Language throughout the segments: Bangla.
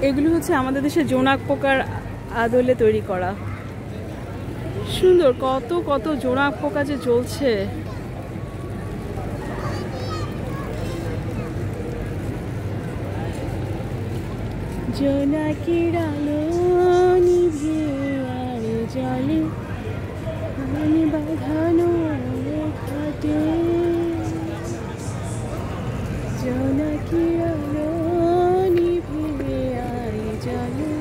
এগুলো হচ্ছে আমাদের দেশে জোনাক পোকার আদলে তৈরি করা। সুন্দর, কত কত জোনাক পোকা যে জ্বলছে। জোনাকের আলো নিভে আর জলে আমি বাঁধানো ঘাটে, জোনাকের আলো নিভে আর জলে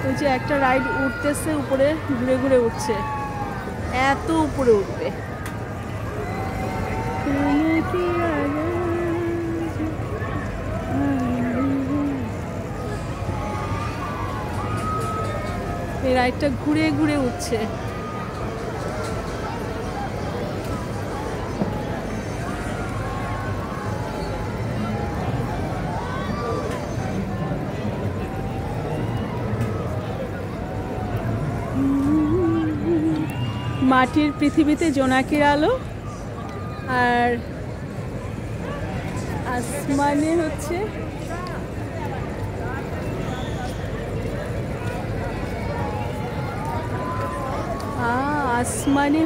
ওই যে একটা রাইড উঠতেছে উপরে, ঘুরে ঘুরে উঠছে, এত উপরে উঠবে। এই রাইডটা ঘুরে ঘুরে উঠছে। মাটির পৃথিবীতে জোনাকের আলো, আর আসমানে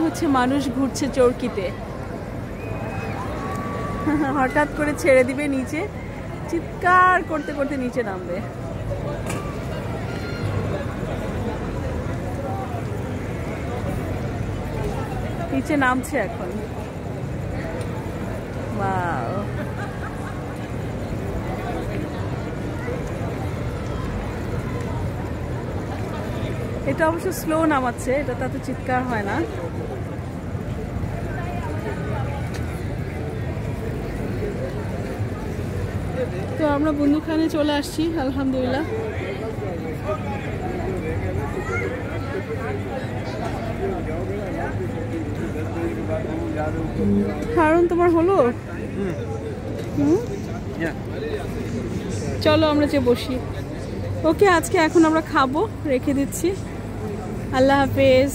হচ্ছে মানুষ ঘুরছে চরকিতে। হঠাৎ করে ছেড়ে দিবে নিচে, চিৎকার করতে করতে নিচে নামবে। নিচে নামছে এখন। ওয়াও, এটা অবশ্য স্লো নামাচ্ছে, এটা তাতে চিৎকার হয় না। তো আমরা বন্দুকখানে চলে আসছি আলহামদুলিল্লাহ। কারণ তোমার হলো চলো আমরা যে বসি। ওকে, আজকে এখন আমরা খাবো, রেখে দিচ্ছি। আল্লাহ হাফেজ।